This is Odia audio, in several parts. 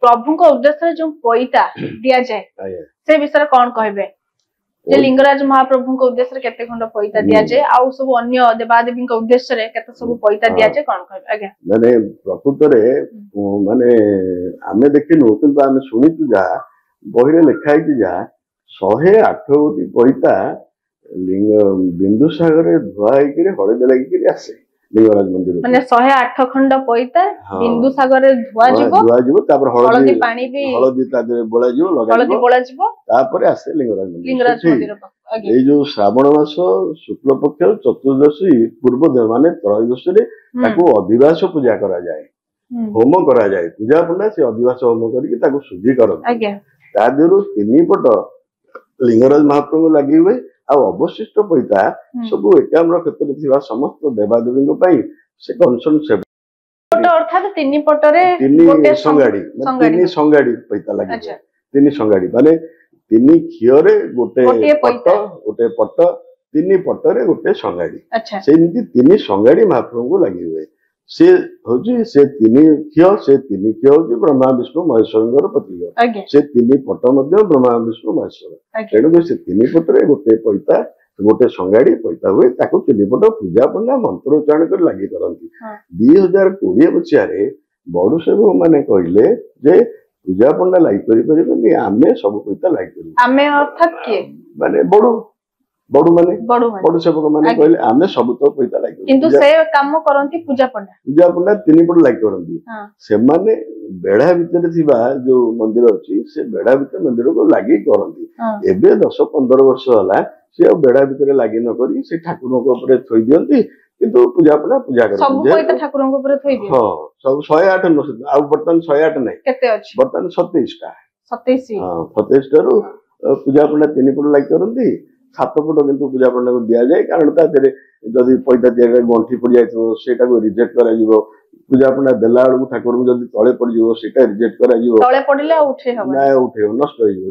प्रभु को उद्देश्य जो पैता दिया जाए से विषय कौन कहबे जे लिंगराज महाप्रभु को उद्देश्य केते खंड पैता दिया जाए आ सब अन्य देवादेवी को उद्देश्य रे केते सब पैता दिया जाए कौन कहबे आज्ञा माने प्रकृत रे माने आमे देखिनु किंतु आमे सुनितु जा बहिरे लिखाई कि जा 108 गोटी पैता लिंग बिंदुसागर धुआई के हळदी लागि के आसे लिंगराज मंदिर माने 108 खंड पैता बिंदुसागर धुआ जीवो तापर हळदी पानी भी हळदी तादे बोला जीवो लगा हळदी बोला जीवो तापर आसे लिंगराज मंदिर ए जो श्रावण मास शुक्ल पक्ष चतुर्दशी पूर्व दिन माने त्रयोदशी रे ताको अधिवास पूजा करा जाए होम करा जाए पूजा पड़ा से अधिवास होम करके ताको शुद्धि करन आज्ञा ता देरु तीनी पट लिंगराज महाप्रभु लागि हुए आ अवशिष्ट पैसा सब एकाम्र क्षेत्र थिबा समस्त देवादेवी से कंसर्न से अर्थात तीन पटरे तीन संगाड़ी पैसा लगे तीन संगाड़ी माने तीन खियरे गोटे पट तीन पटरे गोटे संगाड़ी से तीन संगाड़ी महाप्रभु को लगी हुए से होची से तीन खिय होची ब्रह्मा विष्णु महेश्वर प्रतीक से तीन पट मध्य ब्रह्मा विष्णु महेश्वर तेणु से तीन पटरे गोटे पैसा गोटे संगाड़ी पैसा हुए ताको तीन पट पूजा पड़ा मंत्रोच्चारण कर लगी करती 2020 मसीह बड़ू सेवक मैंने कहले जे पूजा पड़ा लगी करें आमे सब पैसा लगी माने बड़ू माने बड़ू सेवक माने कहले आमे सब तो पैसा लागि किंतु से काम करंती पूजा पड़ा तीन पट लागि करंती से माने बेढ़ा भितर थिबा जो मंदिर अछि से बेढ़ा भितर मंदिर को लागि करंती एबे 10-15 वर्ष होला से बेढ़ा भितर लागि न करी से ठाकुर को ऊपर थोई दियंती किंतु पूजा करंती सब पैसा ठाकुर को ऊपर थोई दियंती हां सब 108 न आ बर्तन 108 नै केते अछि बर्तन 27 टा 27 हां 27 टा पूजा पड़ा तीन पट लागि करंती 7 फुट किंतु पूजा पड़ा को दिया जाए कारण तादरे जदि पैसा दिया गंठी पड़ जाए सेटा को रिजेक्ट करा जीवो पूजा पड़ा देला बेलू ठाकुर को जदि तळे पड़ जीवो सेटा रिजेक्ट करा जीवो तळे पड़िले उठे हबो ना उठे नष्ट हो जीवो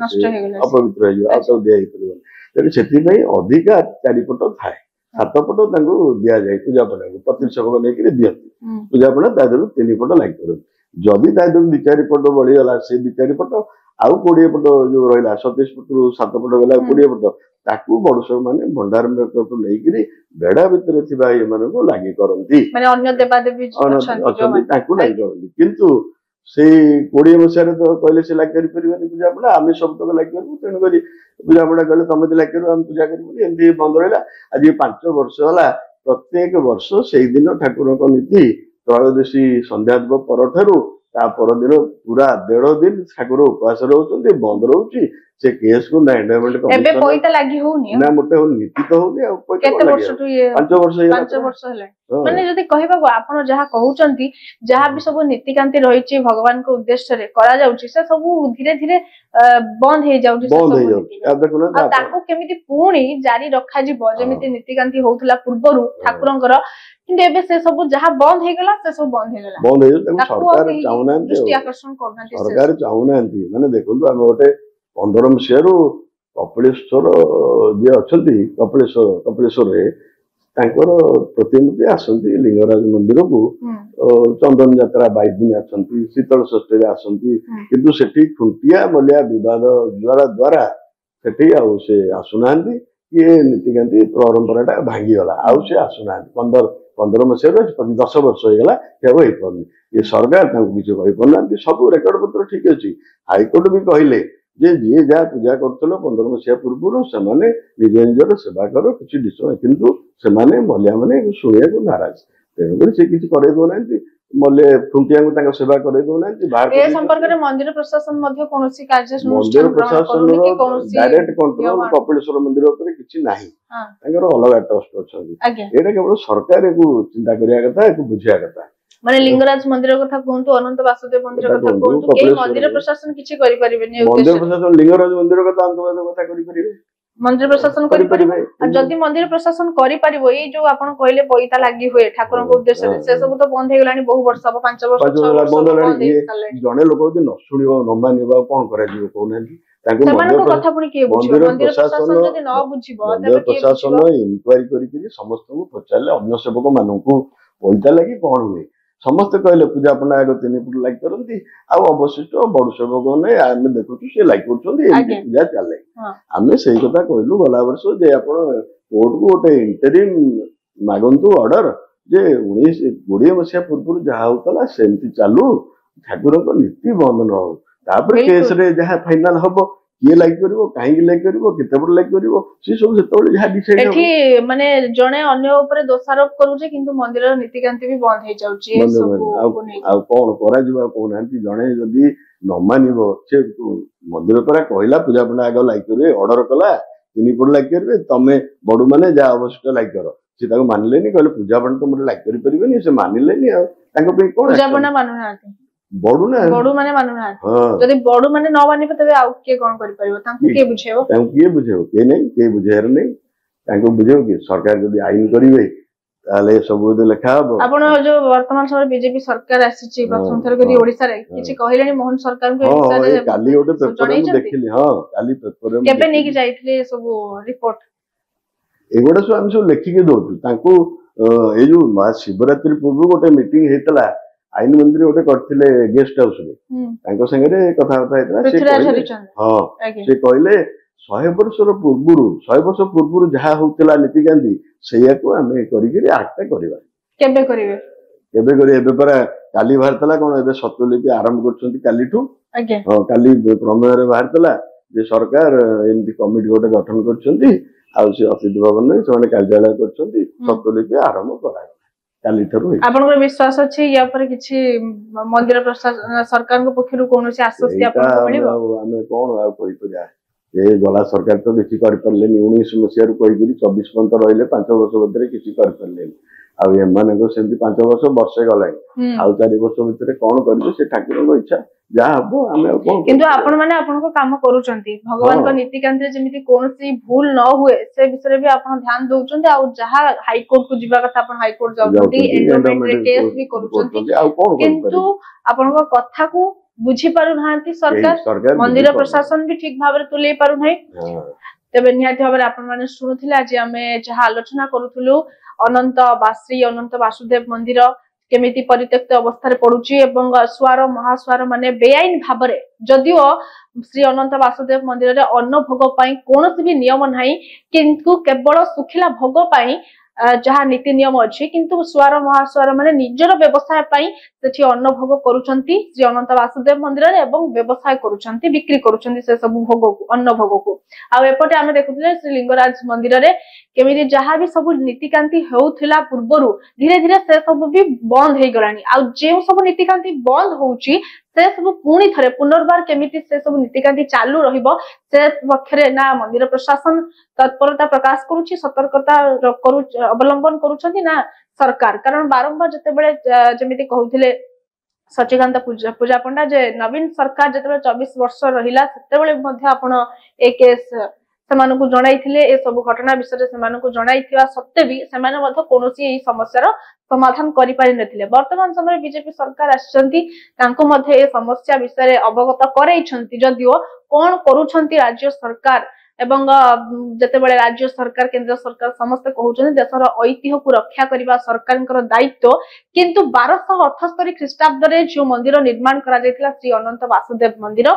अपवित्र हो जीवो आ सब दिया हितरो तेरे सेति नै अधिका 4 फुट थाए 7 फुट तांको दिया जाए पूजा पड़ा को प्रतिशत नै कि दियंती पूजा पड़ा तादरु 3 फुट लाग करो जदि तादरु 2-4 फुट बळी गला से 2-4 फुट आउ 20 फुट जो रहिला 27 फुट रु 7 फुट गला 20 फुट ताकू बड़ सब माने भंडार में तो लेकिरी बेड़ा भीतर थिबा ये माने को लागि करंती माने अन्य देवादेवी अछंती ताकू लागि करंती किंतु से 20 मसिया तो कहले से लागि करि परिबनी पूजा पड़ा आमे सब तो लागि करबो तेन करी पूजा पड़ा कहले तमे लागि करू हम पूजा करबो एंदी बंद रहला आज 5 वर्ष होला प्रत्येक वर्ष सेही दिन ठाकुर को नीति त्रयोदशी संध्या देव परठारु ता पर दिन पूरा 1.5 दिन ठाकुर उपवास रहउचंती बंद रहउची से केस को ना एंडोमेंट एबे पैसा लागि होनी ना मोटे हो नीति तो होनी आ पैसा केते वर्ष टु ये 5 वर्ष हेले माने जदी कहबा को आपण जहा कहउचंती जहा भी सब नीतिकांति रहिची भगवान को उद्देश्य रे करा जाउची से सब धीरे धीरे बंद हे जाउची बंद हे जाउची अब देखो ना ताको केमिति पूणी जारी रखा जिवो जेमिति नीतिकांति होउतला पूर्वरु ठाकुरंकर किंतु एबे से सब जहा बंद हे गला से सब बंद हे गला बंद हे सरकार चाहुना दृष्टि आकर्षण करना सरकार चाहुना माने देखो हम गोटे 15 मसीह कपिलेश्वर जे अच्छी कपिलेश्वर प्रतिनिधि आसती लिंगराज मंदिर को चंदन यात्रा 22 दिन आसती शीतल षष्ठी आसती किंतु सेठी खुंटिया मलिया विवाद द्वारा सेठी आउ से आसुना ये नीतिकांति परंपराटा भांगीगला आउ से आसुना 15 मसीह 10 वर्ष होगा पार्नी ये सरकार किसी कहीपना सब रेकर्ड पत्र ठीक अच्छी हाइकोर्ट भी कहले जे जी जहाँ पूजा कर 15 मसीहा पूर्व से निज निजर सेवा कर किसी डिस्टर्ब किंतु से मलिया मैंने शुणा को नाराज तेणुक से किसी करे दौना मल्ले खुंटिया सेवा करे दौना मंदिर प्रशासन मंदिर प्रशासन डायरेक्ट कंट्रोल कपिलेश्वर मंदिर किसी ना अलग ट्रस्ट अच्छा केवल सरकार को चिंता करिया कथा बुझिया कथा माने लिंगराज मंदिर कथा कहंतु अनंत वासुदेव मंदिर कथा कहंतु के मंदिर प्रशासन किछि करि परिबेनी मंदिर प्रशासन लिंगराज मंदिर कथा अंतवाद कथा करि परिबे मंदिर प्रशासन करि परिबे जदि मंदिर प्रशासन करि परिबो ए जो आपण कहले पैसा लागि होय ठाकुर को उद्देश्य से सब तो बंद हे गलानी बहु वर्ष अब 5 वर्ष 6 वर्ष बंद होलानी जने लोक जदि न सुनिबो न मानिबो कोन करा जिवो कोनांती ताको मंदिर कथा पुनी के बुझिबो मंदिर प्रशासन जदि न बुझिबो तबे के प्रशासन इंक्वायरी करि समस्त को पचाले अन्य सेवक माननकु पैसा लागि कोन हुए ସମସ୍ତେ କହିଲେ ପୂଜା ପଣ୍ଡା ଆଗ 3 ଫୁଟ ଲାଇକ୍ କରନ୍ତି ଆଉ ଅବଶିଷ୍ଟ ବଡ ସେବକମାନେ ଆମେ ଦେଖୁଛୁ ସେ ଲାଇକ୍ କରୁଛନ୍ତି ଏମିତି ପୂଜା ଚାଲେ। ଆମେ ସେଇ କଥା କହିଲୁ ଗଲା ବର୍ଷ ଯେ ଆପଣ କୋର୍ଟକୁ ଗୋଟେ ଇଣ୍ଟରିମ୍ ମାଗନ୍ତୁ ଅର୍ଡର ଯେ 1920 ମସିହା ପୂର୍ବରୁ ଯାହା ହଉଥିଲା ସେମିତି ଚାଲୁ ଠାକୁରଙ୍କ ନୀତି ବନ୍ଦ ନ ହଉ ତାପରେ କେସରେ ଯାହା ଫାଇନାଲ ହବ କିଏ ଲାଇକ୍ କରିବ କାହିଁକି ଲାଇକ୍ କରିବ କେତେ ବଡ ଲାଇକ୍ କରିବ ସେ ସବୁ ସେତେବେଳେ ଯାହା ଡିସାଇଡ୍ ହବ। ଏଠି ମାନେ ଜଣେ ଅନ୍ୟ ଉପରେ ଦୋଷାରୋପ କରୁଛି କିନ୍ତୁ ମନ୍ଦିରର ନୀତିକାନ୍ତି ବି ବନ୍ଦ ହେଇଯାଉଛି ଆଉ କଣ କରାଯିବ କହୁନାହାନ୍ତି ଜଣେ ଯଦି ନ ମାନିବ ସେ ମନ୍ଦିର ପରା କହିଲା ପୂଜା ପଣ୍ଡା ଆଗ ଲାଇକ୍ କରିବେ ଅର୍ଡର କଲା 3 ଫୁଟ ଲାଇକ୍ କରିବେ ତମେ ବଡୁ ମାନେ ଯାହା ଅବଶିଷ୍ଟ ଲାଇକ୍ କର ସେ ତାକୁ ମାନିଲେନି କହିଲେ ପୂଜା ପଣ୍ଡା ତମର ଲାଇକ୍ କରିପାରିବେନି ସେ ମାନିଲେନି ଆଉ ତାଙ୍କ ପାଇଁ କଣ ପୂଜା ପଣ୍ଡା ମାନୁନାହାନ୍ତି ବଡୁ ମାନେ ମାନୁନାହାନ୍ତି ଯଦି ବଡୁ ମାନେ ନ ମାନିବେ ତେବେ ଆଉ କିଏ କଣ କରିପାରିବ ତାଙ୍କୁ କିଏ ବୁଝେଇବ କିଏ ନାହିଁ କିଏ ବୁଝେଇବାର ନାହିଁ ତାଙ୍କୁ ବୁଝେଇବ କି ସରକାର ଯଦି ଆଇନ କରିବେ ତାହେଲେ ସବୁ ଲେଖା ହବ। ଆପଣ ଯୋଉ ବର୍ତ୍ତମାନ ସମୟରେ ବିଜେପି ସରକାର ଆସିଛି ପ୍ରଥମ ଥର କରି ଓଡିଶାରେ କିଛି କହିଲେଣି ମୋହନ ସରକାରଙ୍କୁ କାଲି ଗୋଟେ ପେପରରେ ମୁଁ ଦେଖିଲି କାଲି ପେପରରେ କେବେ ନେଇକି ଯାଇଥିଲେ ସବୁ ରିପୋର୍ଟ ଏଗୁଡା ସବୁ ଆମେ ସବୁ ଲେଖିକି ଦଉଛୁ ତାଙ୍କୁ ଏଇ ଯୋଉ ମହାଶିବରାତ୍ରି ପୂର୍ବରୁ ଗୋଟେ ମିଟିଂ ହେଇଥିଲା ଆଇନ ମନ୍ତ୍ରୀ ଗୋଟେ କରିଥିଲେ ଗେଷ୍ଟ ହାଉସରେ ତାଙ୍କ ସାଙ୍ଗରେ କଥାବାର୍ତ୍ତା ହେଇଥିଲା ସେ କହିଲେ 100 ବର୍ଷ ପୂର୍ବରୁ ଯାହା ହଉଥିଲା ନୀତିକାନ୍ତି ସେଇଆକୁ ଆମେ କରିକିରି ଆକ୍ଟ କରିବା। କେବେ କରିବେ ଏବେ ପରା କାଲି ବାହାରିଥିଲା କଣ ଏବେ ସତ୍ୟଲିପି ଆରମ୍ଭ କରୁଛନ୍ତି କାଲିଠୁ କାଲି ପ୍ରମେୟରେ ବାହାରିଥିଲା ଯେ ସରକାର ଏମିତି କମିଟି ଗୋଟେ ଗଠନ କରିଛନ୍ତି ଆଉ ସେ ଅତିଥି ଭବନରେ ସେମାନେ କାର୍ଯ୍ୟାଳୟ କରିଛନ୍ତି ସତ୍ୟଲିପି ଆରମ୍ଭ କରାଗଲା କାଲିଠାରୁ। ଆପଣଙ୍କର ବିଶ୍ୱାସ ଅଛି ୟା ପରେ କିଛି ମନ୍ଦିର ପ୍ରଶାସନ ସରକାରଙ୍କ ପକ୍ଷରୁ କୌଣସି ଆଶ୍ୱସ୍ତି ଆପଣଙ୍କୁ ମିଳିବ? ଆମେ କଣ ଆଉ କହିପାରିବା ଏ ଗଲା ସରକାର ତ କିଛି କରିପାରିଲେନି 19 ମସିହାରୁ କହିକିରି 24 ପର୍ଯ୍ୟନ୍ତ ରହିଲେ 5 ବର୍ଷ ଭିତରେ କିଛି କରିପାରିଲେନି ଆଉ ଏମାନଙ୍କ ସେମିତି 5 ବର୍ଷ ବର୍ଷେ ଗଲାଣି ଆଉ 4 ବର୍ଷ ଭିତରେ କଣ କରିବେ ସେ ଠାକୁରଙ୍କ ଇଚ୍ଛା ଯାହା ହବ ଆମେ ଆଉ କଣ। କିନ୍ତୁ ଆପଣ ମାନେ ଆପଣଙ୍କ କାମ କରୁଛନ୍ତି ଭଗବାନଙ୍କ ନୀତିକାନ୍ତିରେ ଯେମିତି କୌଣସି ଭୁଲ ନ ହୁଏ ସେ ବିଷୟରେ ବି ଆପଣ ଧ୍ୟାନ ଦଉଛନ୍ତି ଆଉ ଯାହା ହାଇକୋର୍ଟ କୁ ଯିବା କଥା ଆପଣ ହାଇକୋର୍ଟ ଯାଉଛନ୍ତି ଏଣ୍ଡୋମେଣ୍ଟରେ କେସ୍ ବି କରୁଛନ୍ତି କିନ୍ତୁ ଆପଣଙ୍କ କଥାକୁ ବୁଝି ପାରୁନାହାନ୍ତି ସରକାର ମନ୍ଦିର ପ୍ରଶାସନ ବି ଠିକ ଭାବରେ ତୁଲେଇ ପାରୁନାହିଁ। ତେବେ ନିହାତି ଭାବରେ ଆପଣ ମାନେ ଶୁଣୁଥିଲେ ଆଜି ଆମେ ଯାହା ଆଲୋଚନା କରୁଥିଲୁ ଅନନ୍ତ ବାସୁଦେବ ମନ୍ଦିର କେମିତି ପରିତ୍ୟକ୍ତ ଅବସ୍ଥାରେ ପଡୁଛି ଏବଂ ସ୍ୱାର ମହାସ୍ୱାର ମାନେ ବେଆଇନ ଭାବରେ ଯଦିଓ ଶ୍ରୀ ଅନନ୍ତ ବାସୁଦେବ ମନ୍ଦିରରେ ଅନ୍ନ ଭୋଗ ପାଇଁ କୌଣସି ବି ନିୟମ ନାହିଁ କିନ୍ତୁ କେବଳ ଶୁଖିଲା ଭୋଗ ପାଇଁ ଯାହା ନୀତି ନିୟମ ଅଛି କିନ୍ତୁ ସ୍ୱାର ମହାସ୍ୱାର ମାନେ ନିଜର ବ୍ୟବସାୟ ପାଇଁ ସେଠି ଅନ୍ନ ଭୋଗ କରୁଛନ୍ତି ଶ୍ରୀ ଅନନ୍ତ ବାସୁଦେବ ମନ୍ଦିରରେ ଏବଂ ବ୍ୟବସାୟ କରୁଛନ୍ତି ବିକ୍ରି କରୁଛନ୍ତି ସେ ସବୁ ଭୋଗକୁ ଅନ୍ନ ଭୋଗକୁ। ଆଉ ଏପଟେ ଆମେ ଦେଖୁଥିଲେ ଶ୍ରୀ ଲିଙ୍ଗରାଜ ମନ୍ଦିରରେ କେମିତି ଯାହା ବି ସବୁ ନୀତିକାନ୍ତି ହେଉଥିଲା ପୂର୍ବରୁ ଧୀରେ ଧୀରେ ସେ ସବୁ ବି ବନ୍ଦ ହେଇଗଲାଣି ଆଉ ଯେଉଁ ସବୁ ନୀତିକାନ୍ତି ବନ୍ଦ ହଉଛି ସେ ସବୁ ପୁଣି ଥରେ ପୁନର୍ବାର କେମିତି ସେ ସବୁ ନୀତିକାନ୍ତି ଚାଲୁ ରହିବ ସେ ପକ୍ଷରେ ନା ମନ୍ଦିର ପ୍ରଶାସନ ତତ୍ପରତା ପ୍ରକାଶ କରୁଛି ସତର୍କତା ଅବଲମ୍ବନ କରୁଛନ୍ତି ନା ସରକାର କାରଣ ବାରମ୍ବାର ଯେତେବେଳେ ଯେମିତି କହୁଥିଲେ ସଚ୍ଚିକାନ୍ତ ପୂଜା ପଣ୍ଡା ଯେ ନବୀନ ସରକାର ଯେତେବେଳେ 24 ବର୍ଷ ରହିଲା ସେତେବେଳେ ମଧ୍ୟ ଆପଣ ଏ କେସ୍ ସେମାନଙ୍କୁ ଜଣାଇଥିଲେ ଏ ସବୁ ଘଟଣା ବିଷୟରେ ସେମାନଙ୍କୁ ଜଣାଇଥିବା ସତ୍ତ୍ୱେ ବି ସେମାନେ ମଧ୍ୟ କୌଣସି ଏହି ସମସ୍ୟାର ସମାଧାନ କରିପାରିନଥିଲେ। ବର୍ତ୍ତମାନ ସମୟରେ ବିଜେପି ସରକାର ଆସିଛନ୍ତି ତାଙ୍କୁ ମଧ୍ୟ ଏ ସମସ୍ୟା ବିଷୟରେ ଅବଗତ କରାଇଛନ୍ତି ଯଦିଓ କଣ କରୁଛନ୍ତି ରାଜ୍ୟ ସରକାର ଏବଂ ଯେତେବେଳେ ରାଜ୍ୟ ସରକାର କେନ୍ଦ୍ର ସରକାର ସମସ୍ତେ କହୁଛନ୍ତି ଦେଶର ଐତିହ୍ୟକୁ ରକ୍ଷା କରିବା ସରକାରଙ୍କର ଦାୟିତ୍ୱ କିନ୍ତୁ 1278 ଖ୍ରୀଷ୍ଟାବ୍ଦରେ ଯୋଉ ମନ୍ଦିର ନିର୍ମାଣ କରାଯାଇଥିଲା ଶ୍ରୀ ଅନନ୍ତ ବାସୁଦେବ ମନ୍ଦିର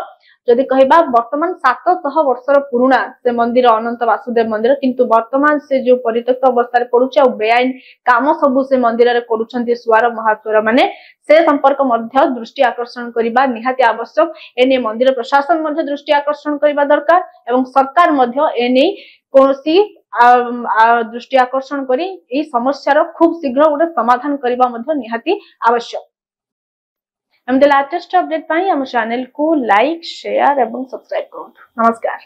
ଯଦି କହିବା ବର୍ତ୍ତମାନ 700 ବର୍ଷର ପୁରୁଣା ସେ ମନ୍ଦିର ଅନନ୍ତ ବାସୁଦେବ ମନ୍ଦିର କିନ୍ତୁ ବର୍ତ୍ତମାନ ସେ ଯୋଉ ପରିତ୍ୟକ୍ତ ଅବସ୍ଥାରେ ପଡୁଛି ଆଉ ବେଆଇନ କାମ ସବୁ ସେ ମନ୍ଦିରରେ କରୁଛନ୍ତି ସ୍ୱାର ମହାସ୍ୱାର ମାନେ ସେ ସମ୍ପର୍କ ମଧ୍ୟ ଦୃଷ୍ଟି ଆକର୍ଷଣ କରିବା ନିହାତି ଆବଶ୍ୟକ ଏନେ ମନ୍ଦିର ପ୍ରଶାସନ ମଧ୍ୟ ଦୃଷ୍ଟି ଆକର୍ଷଣ କରିବା ଦରକାର ଏବଂ ସରକାର ମଧ୍ୟ ଏନେ କୌଣସି ଦୃଷ୍ଟି ଆକର୍ଷଣ କରି ଏହି ସମସ୍ୟାର ଖୁବ ଶୀଘ୍ର ଗୋଟେ ସମାଧାନ କରିବା ମଧ୍ୟ ନିହାତି ଆବଶ୍ୟକ। एमती लेटेस्ट अपडेट पाई हम चैनल को लाइक शेयर एवं सब्सक्राइब करूँ। नमस्कार।